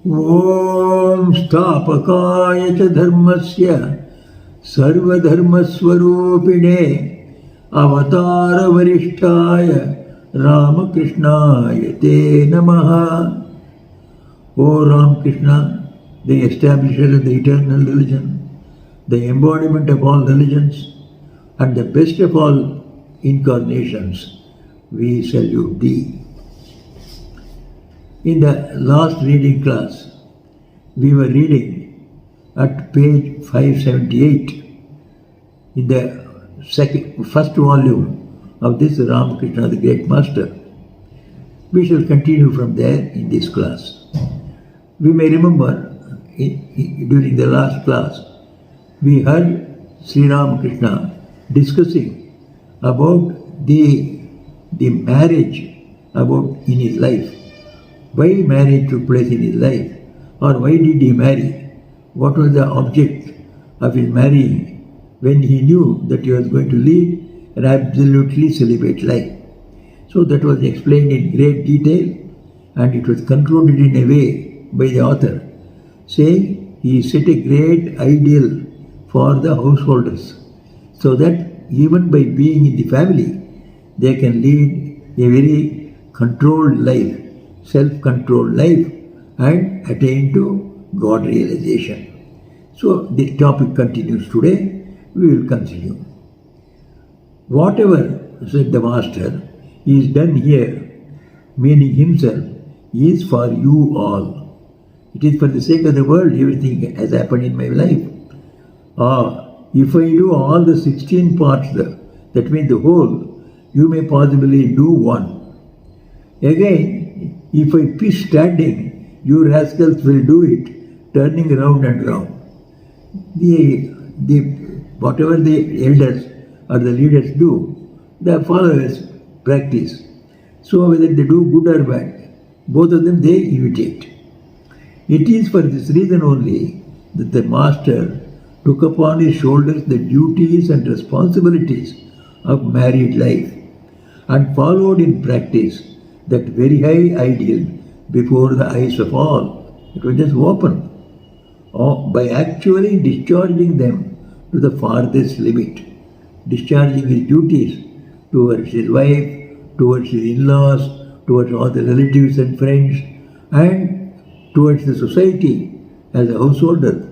Om Stapakaya cha dharmasya sarvadharmaswarupine avatara varishtaya Ramakrishnaya te namaha. O Ramakrishna, the establisher of the eternal religion, the embodiment of all religions, and the best of all incarnations, we salute thee. In the last reading class, we were reading at page 578 in the first volume of this Ramakrishna, the Great Master. We shall continue from there in this class. We may remember during the last class, we heard Sri Ramakrishna discussing about the marriage in his life. Why marriage took place in his life, or why did he marry? What was the object of his marrying when he knew that he was going to lead an absolutely celibate life? So that was explained in great detail, and it was concluded in a way by the author, saying he set a great ideal for the householders, so that even by being in the family, they can lead a very controlled life, self-controlled life, and attain to God realization. So the topic continues today. We will continue. Whatever, said the Master, is done here, meaning himself, is for you all. It is for the sake of the world. Everything has happened in my life. If I do all the 16 parts, that means the whole, you may possibly do one. Again, if I piss standing, you rascals will do it, turning round and round. Whatever the elders or the leaders do, the followers practice. So whether they do good or bad, both of them they imitate. It is for this reason only that the Master took upon his shoulders the duties and responsibilities of married life and followed in practice that very high ideal before the eyes of all. It was just open. By actually discharging them to the farthest limit, discharging his duties towards his wife, towards his in-laws, towards all the relatives and friends, and towards the society as a householder.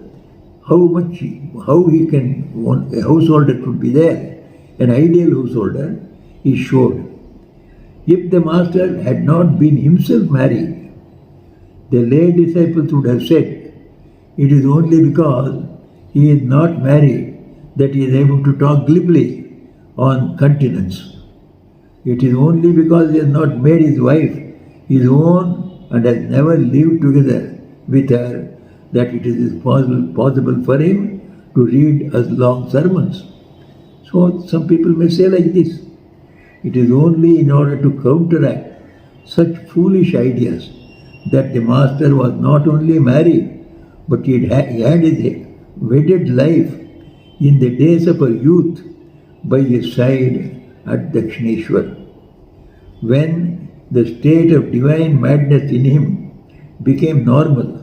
A householder could be there, an ideal householder, is showed. If the Master had not been himself married, the lay disciples would have said, it is only because he is not married that he is able to talk glibly on continence. It is only because he has not made his wife his own and has never lived together with her that it is possible for him to read us long sermons. So some people may say like this, it is only in order to counteract such foolish ideas that the Master was not only married, but he had his wedded life in the days of her youth by his side at Dakshineshwar. When the state of divine madness in him became normal,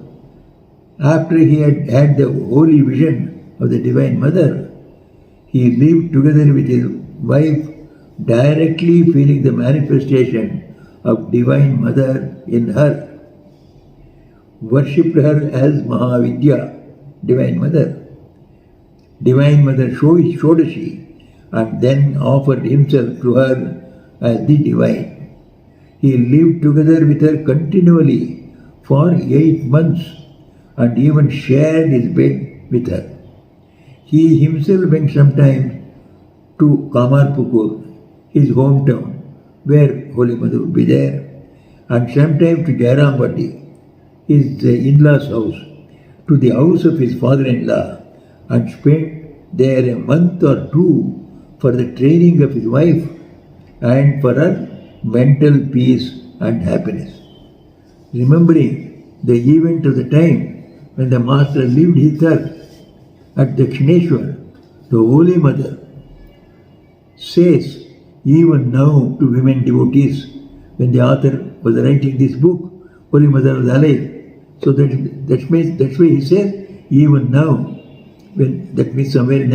after he had had the holy vision of the Divine Mother, he lived together with his wife, directly feeling the manifestation of Divine Mother in her, worshipped her as Mahavidya, Divine Mother. Divine Mother Shodashi, and then offered himself to her as the Divine. He lived together with her continually for 8 months and even shared his bed with her. He himself went sometimes to Kamarpukur, his hometown, where Holy Mother would be there, and sometimes to Jairambati, his in-law's house, to the house of his father-in-law, and spent there a month or 2 for the training of his wife and for her mental peace and happiness. Remembering the event of the time when the Master lived with her at Dakshineshwar, the Holy Mother says even now to women devotees, when the author was writing this book, Holy Mother was alive, So that's why he says, even now, that means somewhere in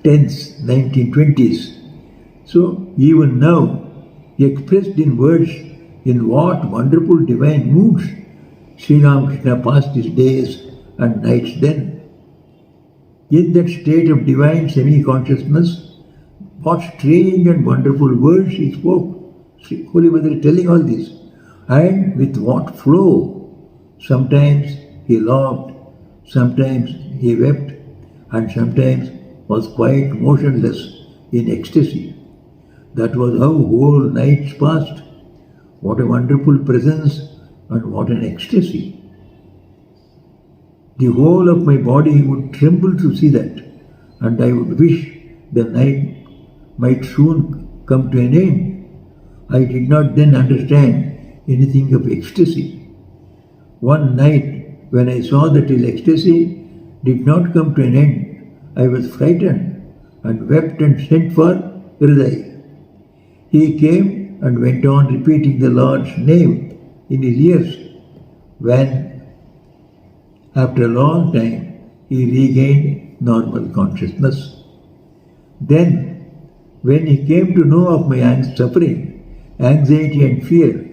1910s, 1920s. So even now, expressed in words, in what wonderful divine moods Sri Ramakrishna passed his days and nights then. In that state of divine semi-consciousness, what strange and wonderful words he spoke. Holy Mother is telling all this. And with what flow. Sometimes he laughed, sometimes he wept, and sometimes was quite motionless in ecstasy. That was how whole nights passed. What a wonderful presence and what an ecstasy. The whole of my body would tremble to see that, and I would wish the night might soon come to an end. I did not then understand anything of ecstasy. One night, when I saw that his ecstasy did not come to an end, I was frightened and wept and sent for Hriday. He came and went on repeating the Lord's name in his ears, when, after a long time, he regained normal consciousness. Then, when he came to know of my suffering, anxiety and fear,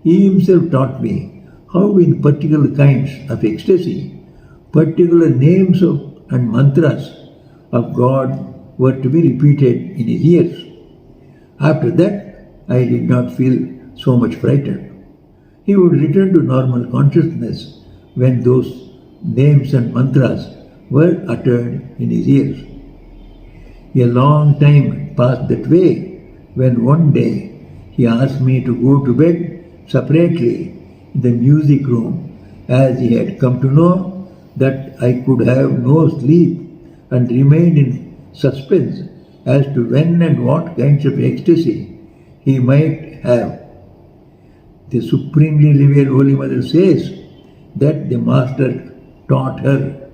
he himself taught me how in particular kinds of ecstasy, particular names and mantras of God were to be repeated in his ears. After that, I did not feel so much frightened. He would return to normal consciousness when those names and mantras were uttered in his ears. A long time passed that way, when one day he asked me to go to bed separately in the music room, as he had come to know that I could have no sleep and remained in suspense as to when and what kinds of ecstasy he might have. The Supremely Revered Holy Mother says that the Master taught her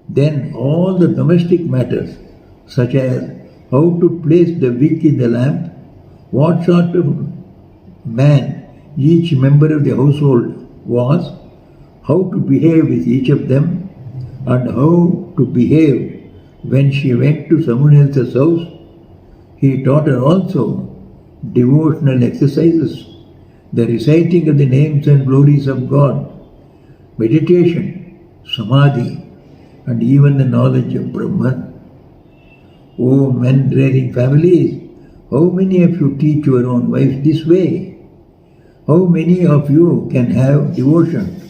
then all the domestic matters, such as how to place the wick in the lamp, what sort of man each member of the household was, how to behave with each of them, and how to behave when she went to someone else's house. He taught her also devotional exercises, the reciting of the names and glories of God, meditation, samadhi, and even the knowledge of Brahman. O men rearing families, how many of you teach your own wives this way? How many of you can have devotion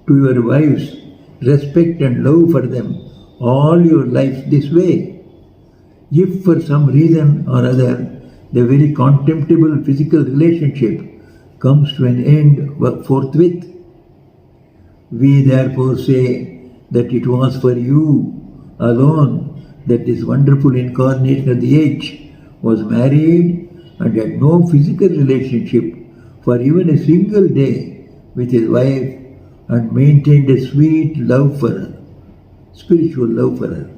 to your wives, respect and love for them all your life this way? If for some reason or other the very contemptible physical relationship comes to an end forthwith, we therefore say that it was for you alone that this wonderful incarnation of the age was married and had no physical relationship for even a single day with his wife, and maintained a sweet love for her, spiritual love for her.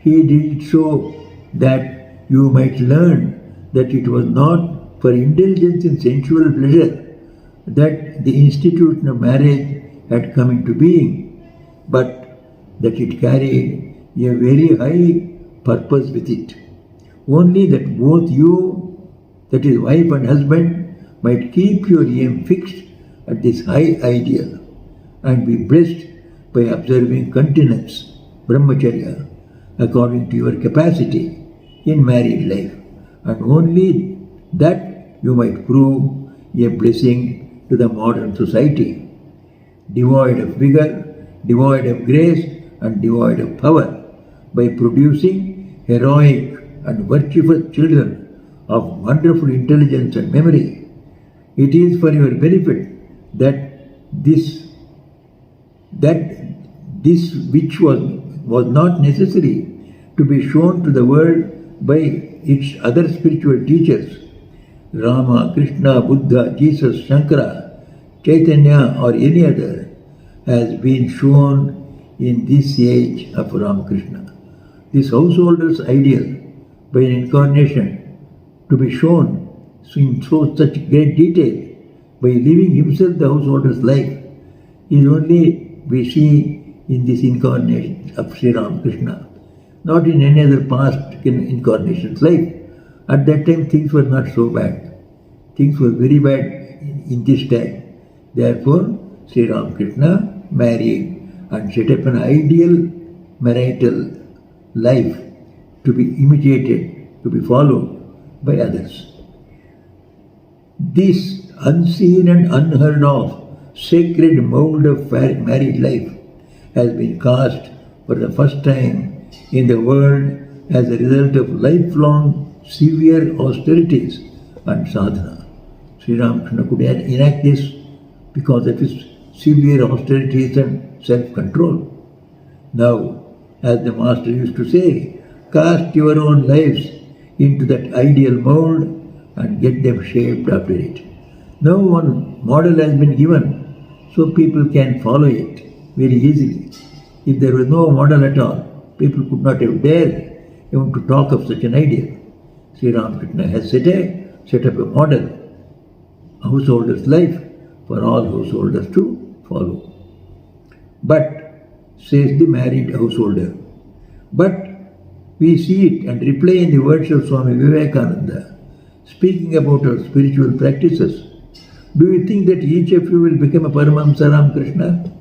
He did it so that you might learn that it was not for indulgence in sensual pleasure that the institution of marriage had come into being, but that it carried a very high purpose with it. Only that both you, that is wife and husband, might keep your aim fixed at this high ideal and be blessed by observing continence, brahmacharya, according to your capacity in married life, and only that you might prove a blessing to the modern society, devoid of vigor, devoid of grace, and devoid of power, by producing heroic and virtuous children of wonderful intelligence and memory. It is for your benefit that this which was not necessary to be shown to the world by its other spiritual teachers, Rama, Krishna, Buddha, Jesus, Shankara, Chaitanya, or any other, has been shown in this age of Ramakrishna. This householder's ideal by an incarnation to be shown in such great detail by living himself the householder's life, is only we see in this incarnation of Sri Ramakrishna, not in any other past incarnation's life. At that time things were not so bad. Things were very bad in this time. Therefore, Sri Ramakrishna married and set up an ideal marital life to be imitated, to be followed by others. This unseen and unheard of sacred mold of married life has been cast for the first time in the world as a result of lifelong severe austerities and sadhana. Sri Ramakrishna could enact this because of his severe austerities and self-control. Now, as the Master used to say, cast your own lives into that ideal mold and get them shaped after it. Now one model has been given, so people can follow it very easily. If there was no model at all, people could not have dared even to talk of such an ideal. Sri Ramakrishna has set up a model, a householder's life for all householders to follow. But, says the married householder, but we see it and reply in the words of Swami Vivekananda, speaking about our spiritual practices. Do you think that each of you will become a Paramahamsa Ramakrishna?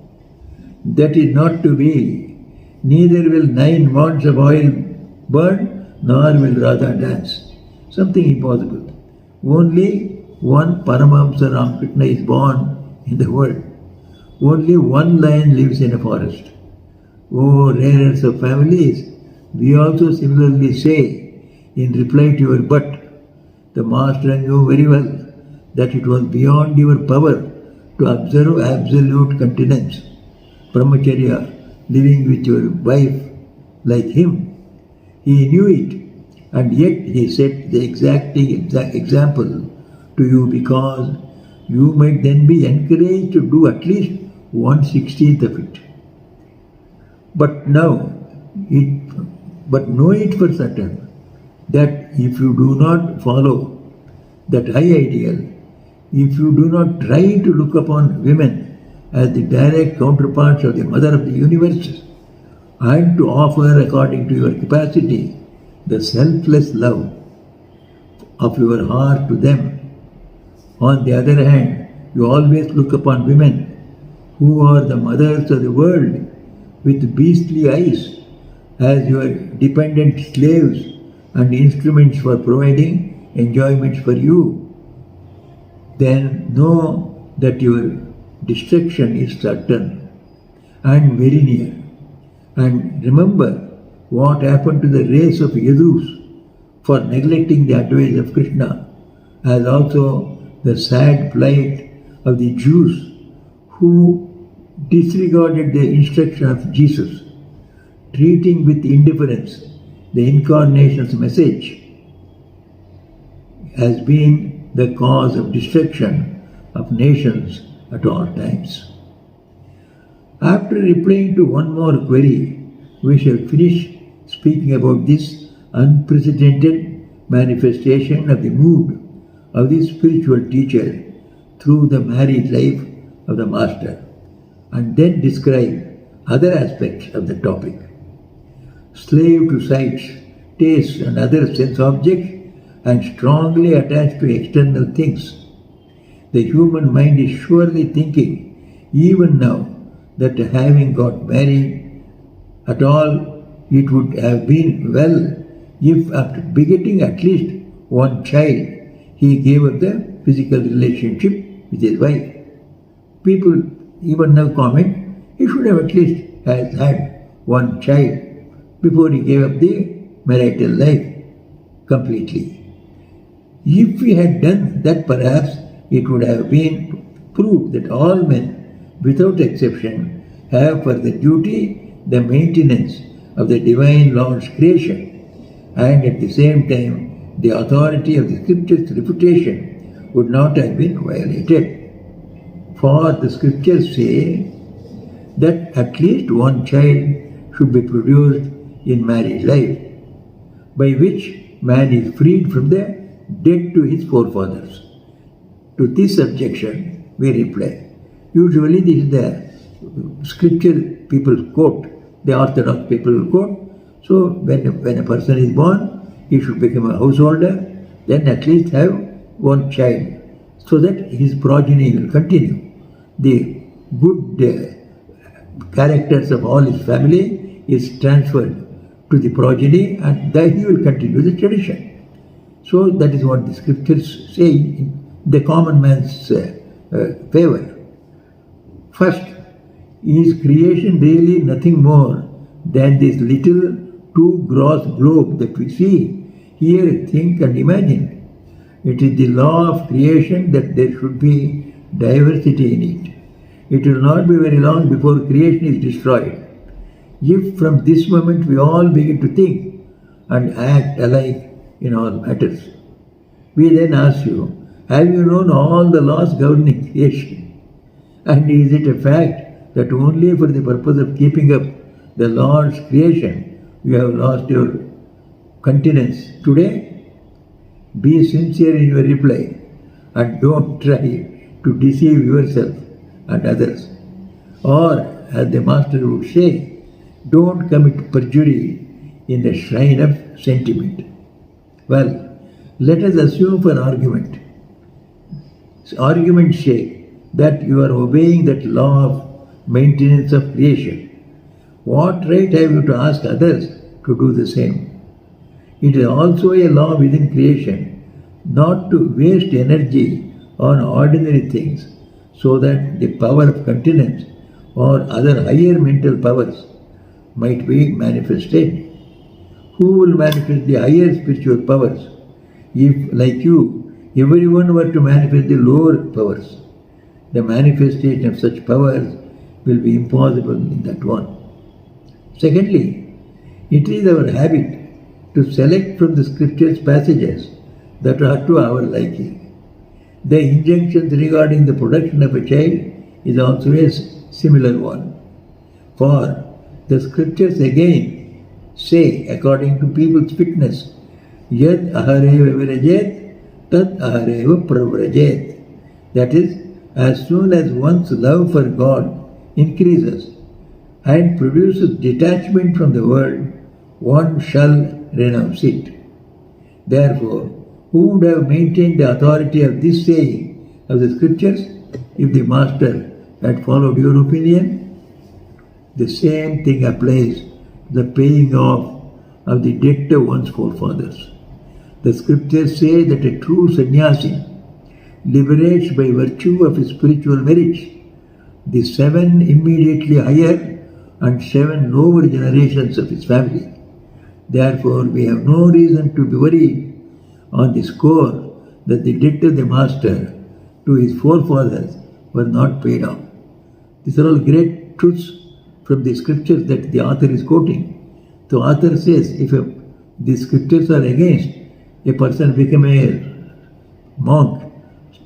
That is not to be. Neither will 9 wands of oil burn, nor will Radha dance. Something impossible. Only one Paramahamsa Ramakrishna is born in the world. Only one lion lives in a forest. O rarers of families, we also similarly say, in reply to your but, the Master knew very well that it was beyond your power to observe absolute continence, brahmacharya, living with your wife like him. He knew it, and yet he set the exact example to you because you might then be encouraged to do at least 1/16 of it. But know it for certain that if you do not follow that high ideal, if you do not try to look upon women as the direct counterparts of the Mother of the Universe and to offer according to your capacity the selfless love of your heart to them. On the other hand, you always look upon women who are the mothers of the world with beastly eyes as your dependent slaves and instruments for providing enjoyments for you. Then know that your destruction is certain and very near. And remember what happened to the race of Yadus for neglecting the advice of Krishna, as also the sad plight of the Jews who disregarded the instruction of Jesus, treating with indifference the incarnation's message, has been the cause of destruction of nations at all times. After replying to one more query, we shall finish speaking about this unprecedented manifestation of the mood of the spiritual teacher through the married life of the Master, and then describe other aspects of the topic. Slave to sights, tastes and other sense objects, and strongly attached to external things, the human mind is surely thinking, even now, that having got married at all, it would have been well if after begetting at least one child, he gave up the physical relationship with his wife. People even now comment, he should have at least had one child before he gave up the marital life completely. If we had done that, perhaps it would have been proved that all men, without exception, have for their duty the maintenance of the Divine Lord's creation, and at the same time the authority of the Scripture's refutation would not have been violated. For the Scriptures say that at least one child should be produced in married life, by which man is freed from the debt to his forefathers. To this objection, we reply. Usually this is the scripture people quote, the orthodox people quote. So when a person is born, he should become a householder, then at least have one child, so that his progeny will continue. The good characters of all his family is transferred to the progeny, and then he will continue the tradition. So that is what the scriptures say in the common man's favor. First, is creation really nothing more than this little two gross globe that we see, hear, think and imagine? It is the law of creation that there should be diversity in it. It will not be very long before creation is destroyed. If from this moment we all begin to think and act alike in all matters, we then ask you, have you known all the laws governing creation? And is it a fact that only for the purpose of keeping up the Lord's creation you have lost your continence today? Be sincere in your reply and don't try to deceive yourself and others. Or, as the Master would say, don't commit perjury in the shrine of sentiment. Well, let us assume for argument's sake that you are obeying that law of maintenance of creation. What right have you to ask others to do the same? It is also a law within creation not to waste energy on ordinary things, so that the power of continence or other higher mental powers might be manifested. Who will manifest the higher spiritual powers if, like you, everyone were to manifest the lower powers? The manifestation of such powers will be impossible in that one. Secondly, it is our habit to select from the scriptures passages that are to our liking. The injunctions regarding the production of a child is also a similar one. For the scriptures again say, according to people's fitness, Yad ahareva virajet, tad ahareva pravrajet. That is, as soon as one's love for God increases and produces detachment from the world, one shall renounce it. Therefore, who would have maintained the authority of this saying of the scriptures if the Master had followed your opinion? The same thing applies to the paying off of the debt of one's forefathers. The scriptures say that a true sannyasi liberates by virtue of his spiritual merits the 7 immediately higher and 7 lower generations of his family. Therefore, we have no reason to be worried on the score that the debt of the Master to his forefathers were not paid off. These are all great truths from the scriptures that the author is quoting. The author says, if the scriptures are against a person become a monk,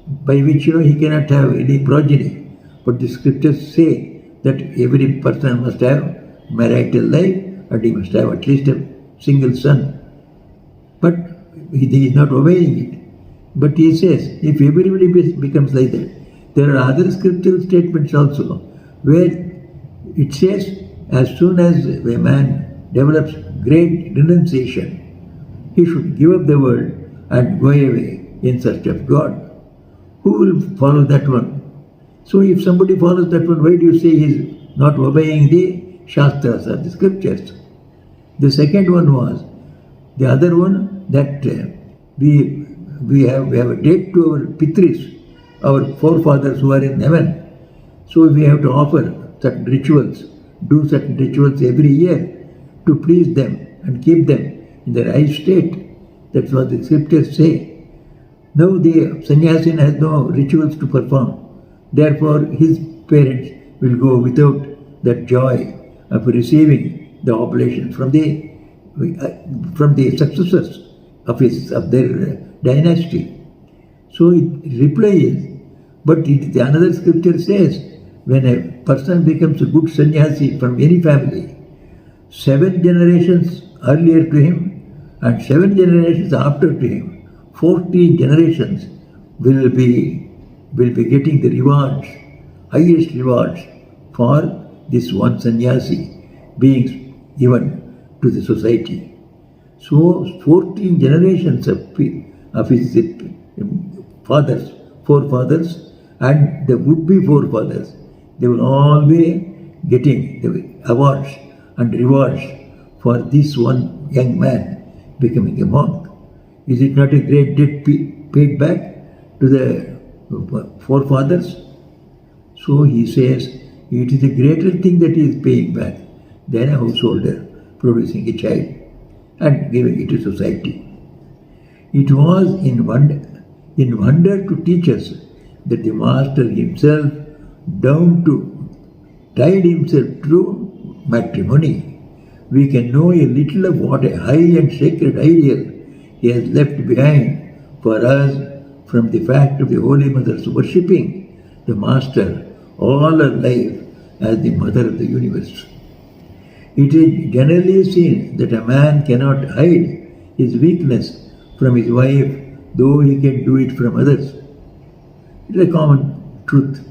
by which he cannot have any progeny. But the scriptures say that every person must have marital life and he must have at least a single son. But he is not obeying it. But he says, if everybody becomes like that, there are other scriptural statements also where it says, as soon as a man develops great renunciation, he should give up the world and go away in search of God. Who will follow that one? So if somebody follows that one, why do you say he is not obeying the Shastras or the scriptures? The second one was, the other one, that we have a debt to our Pitris, our forefathers who are in heaven. So we have to offer certain rituals, do certain rituals every year to please them and keep them in their high state. That's what the scriptures say. Now the sannyasin has no rituals to perform. Therefore, his parents will go without that joy of receiving the oblations from the successors of their dynasty. So reply is, but the another scripture says, when a person becomes a good sannyasi from any family, 7 generations earlier to him and 7 generations after to him, 14 generations will be will be getting the rewards, highest rewards for this one sannyasi being given to the society. So 14 generations of his fathers, forefathers, and the would-be forefathers, they will all be getting the awards and rewards for this one young man becoming a monk. Is it not a great debt paid back to the forefathers? So he says, it is a greater thing that he is paying back than a householder producing a child and giving it to society. It was in wonder to teach us that the Master himself tied himself through matrimony. We can know a little of what a high and sacred ideal he has left behind for us from the fact of the Holy Mother's worshipping the Master all her life as the Mother of the universe. It is generally seen that a man cannot hide his weakness from his wife, though he can do it from others. It is a common truth.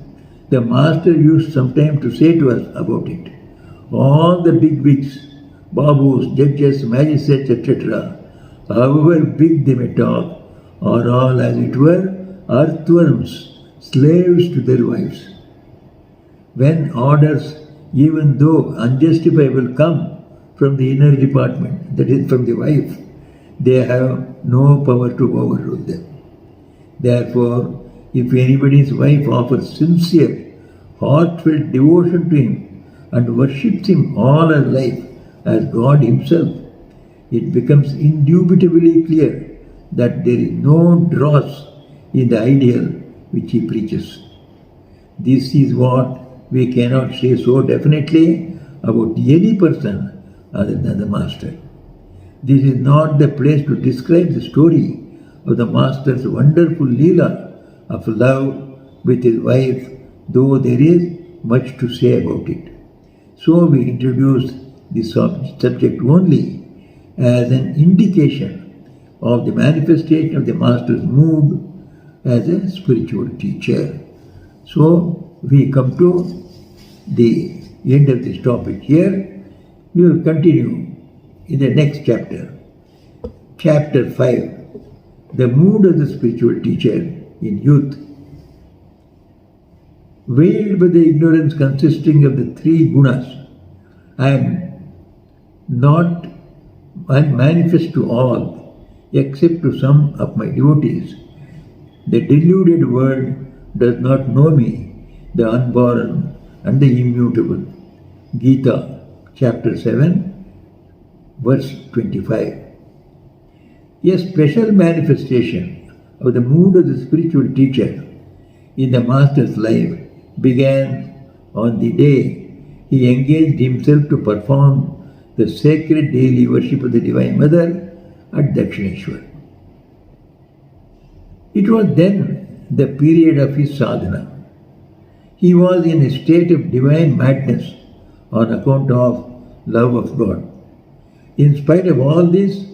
The Master used sometimes to say to us about it. All the big wigs, babus, judges, magistrates, etc., however big they may talk, are all, as it were, earthworms, slaves to their wives. When orders, even though unjustifiable, come from the inner department, that is from the wife, they have no power to overrule them. Therefore, if anybody's wife offers sincere, heartfelt devotion to him and worships him all her life as God himself, it becomes indubitably clear that there is no dross in the ideal which he preaches. This is what we cannot say so definitely about any person other than the Master. This is not the place to describe the story of the Master's wonderful Leela of love with his wife, though there is much to say about it. So we introduce this subject only as an indication of the manifestation of the Master's mood as a spiritual teacher. So we come to the end of this topic here. We will continue in the next chapter. Chapter 5. The mood of the spiritual teacher in youth. Veiled by the ignorance consisting of the three gunas, I am not manifest to all, except to some of my devotees. The deluded world does not know me, the unborn and the immutable. Gita, chapter 7, verse 25. A special manifestation of the mood of the spiritual teacher in the Master's life began on the day he engaged himself to perform the sacred daily worship of the Divine Mother at Dakshineshwar. It was then the period of his sadhana. He was in a state of divine madness on account of love of God. In spite of all this,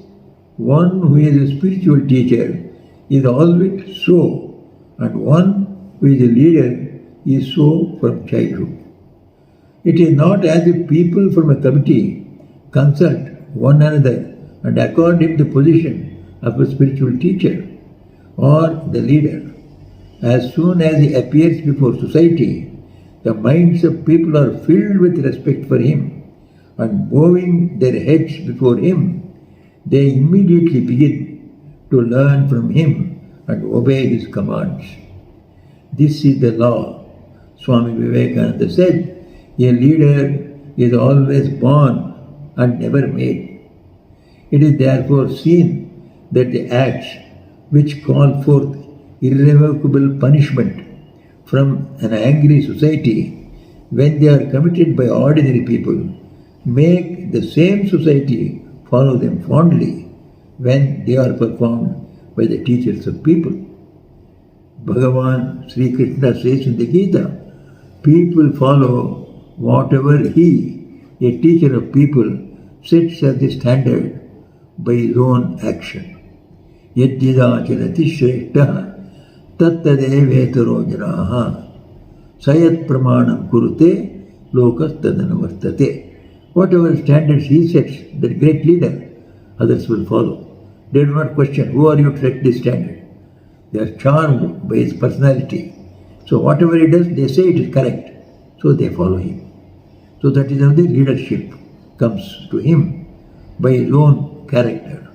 one who is a spiritual teacher is always so, and one who is a leader is so from childhood. It is not as if people from a committee consult one another and accord him the position of a spiritual teacher or the leader. As soon as he appears before society, the minds of people are filled with respect for him, and bowing their heads before him, they immediately begin to learn from him and obey his commands. This is the law. Swami Vivekananda said, a leader is always born and never made. It is therefore seen that the acts which call forth irrevocable punishment from an angry society, when they are committed by ordinary people, make the same society follow them fondly when they are performed by the teachers of people. Bhagavan Sri Krishna says in the Gita, people follow whatever he, a teacher of people, sets as the standard by his own action. Yadyada charati shreshtaha tattadevetaro janaha sayat pramanam kurute lokas tadanavartate. Whatever standards he sets, that great leader, others will follow. They do not question, who are you to set this standard? They are charmed by his personality. So whatever he does, they say it is correct. So they follow him. So that is how the leadership comes to him by his own character.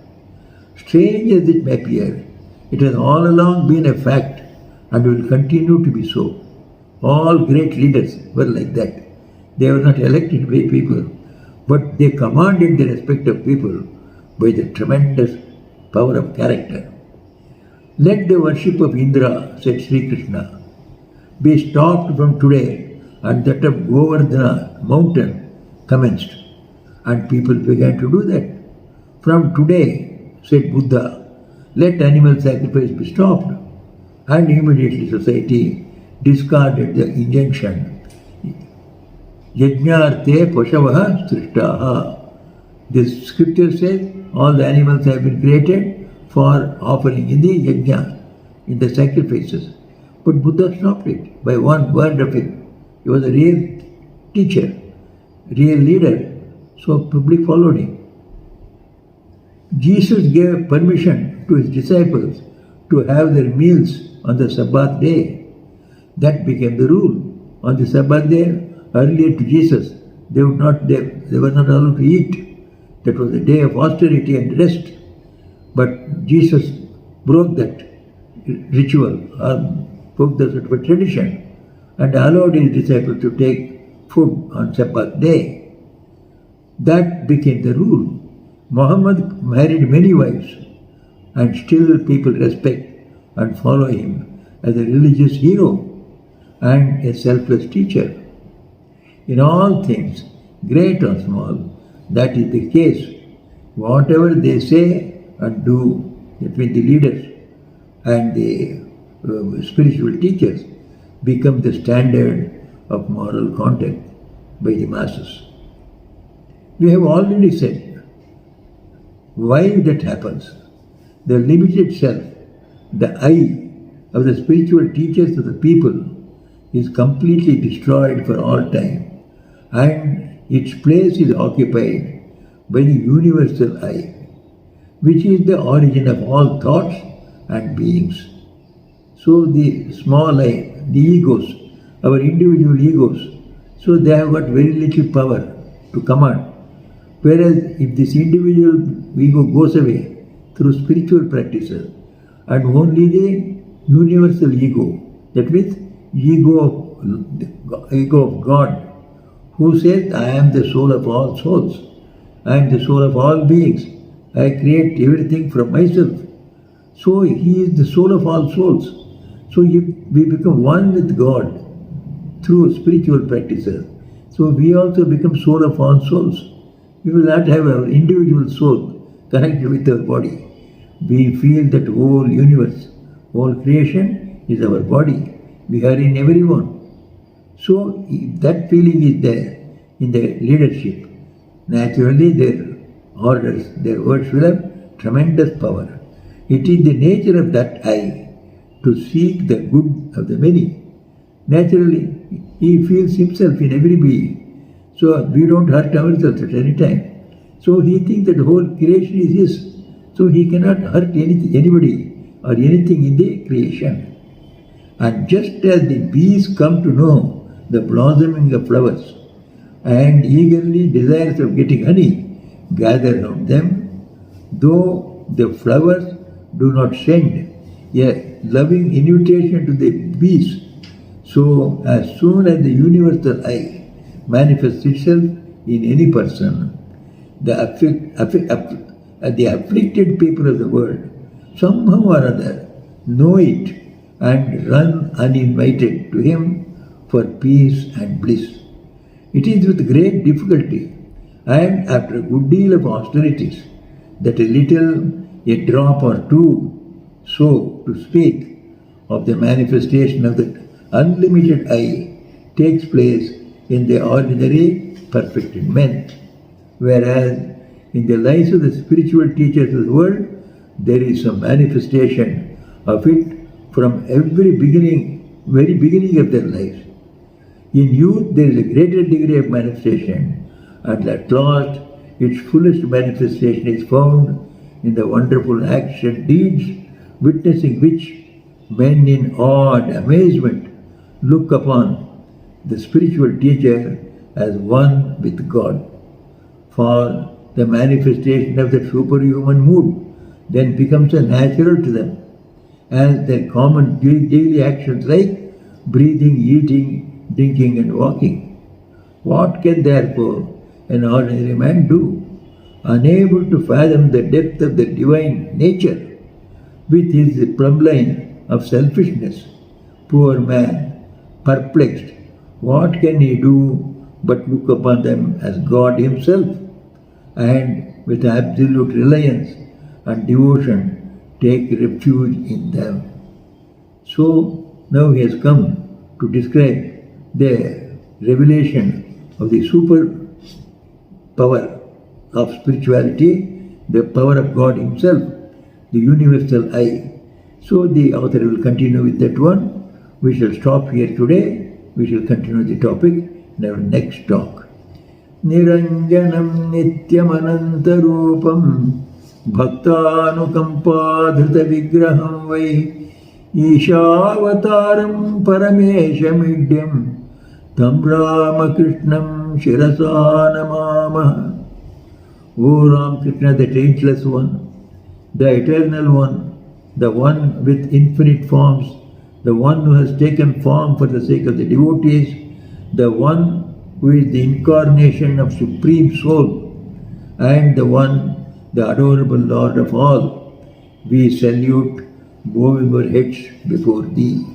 Strange as it may appear, it has all along been a fact and will continue to be so. All great leaders were like that. They were not elected by people, but they commanded the respect of people by the tremendous power of character. Let the worship of Indra, said Sri Krishna, be stopped from today, and that of Govardhana mountain commenced. And people began to do that. From today, said Buddha, let animal sacrifice be stopped. And immediately society discarded the injunction, Yajñārthe Pashavaha Srishtaha. The scripture says all the animals have been created for offering in the yajna, in the sacrifices. But Buddha stopped it by one word of him. He was a real teacher, real leader, so public followed him. Jesus gave permission to his disciples to have their meals on the Sabbath day. That became the rule. On the Sabbath day, earlier to Jesus, they were not allowed to eat. That was a day of austerity and rest. But Jesus broke that ritual, or broke that sort of a tradition, and allowed his disciples to take food on Sabbath day. That became the rule. Muhammad married many wives, and still people respect and follow him as a religious hero and a selfless teacher. In all things, great or small, that is the case. Whatever they say and do, between the leaders and the spiritual teachers, become the standard of moral conduct by the masses. We have already said why that happens. The limited self, the I of the spiritual teachers of the people, is completely destroyed for all time, and its place is occupied by the universal I, which is the origin of all thoughts and beings. So the small I, the egos, our individual egos, so they have got very little power to command. Whereas if this individual ego goes away through spiritual practices, and only the universal ego, that means ego of God, who says, I am the soul of all souls, I am the soul of all beings, I create everything from myself. So he is the soul of all souls. So if we become one with God through spiritual practices, so we also become soul of all souls. We will not have our individual soul connected with our body. We feel that whole universe, whole creation is our body. We are in everyone. So if that feeling is there in the leadership, naturally their orders, their words will have tremendous power. It is the nature of that I to seek the good of the many. Naturally, he feels himself in every being. So we don't hurt ourselves at any time. So he thinks that the whole creation is his. So he cannot hurt anybody or anything in the creation. And just as the bees come to know the blossoming of flowers and eagerly desirous of getting honey gather around them, though the flowers do not send a loving invitation to the bees, so as soon as the universal I manifests itself in any person, the afflicted people of the world somehow or other know it and run uninvited to him for peace and bliss. It is with great difficulty and after a good deal of austerities that a drop or two, so to speak, of the manifestation of the unlimited I takes place in the ordinary perfected men, whereas in the lives of the spiritual teachers of the world, there is some manifestation of it from very beginning of their lives. In youth, there is a greater degree of manifestation, and at last, its fullest manifestation is found in the wonderful acts and deeds, witnessing which men in awe and amazement look upon the spiritual teacher as one with God. For the manifestation of the superhuman mood then becomes a natural to them, as their common daily actions like breathing, eating, drinking and walking. What can therefore an ordinary man do, unable to fathom the depth of the divine nature with his plumb line of selfishness? Poor man, perplexed, what can he do but look upon them as God himself, and with absolute reliance and devotion take refuge in them? So now he has come to describe the revelation of the super power of spirituality, the power of God himself, the universal I. So the author will continue with that one. We shall stop here today. We shall continue the topic in our next talk. Niranjanam nityamanantarupam bhaktanukampadhrita vigraham vai Ishavataram parameshamidhyam tam Ramakrishnam shirasa namamah. O Ramakrishna, the changeless one, the eternal one, the one with infinite forms, the one who has taken form for the sake of the devotees, the one who is the incarnation of Supreme Soul, and the one, the adorable Lord of all, we salute, bowing our heads before Thee.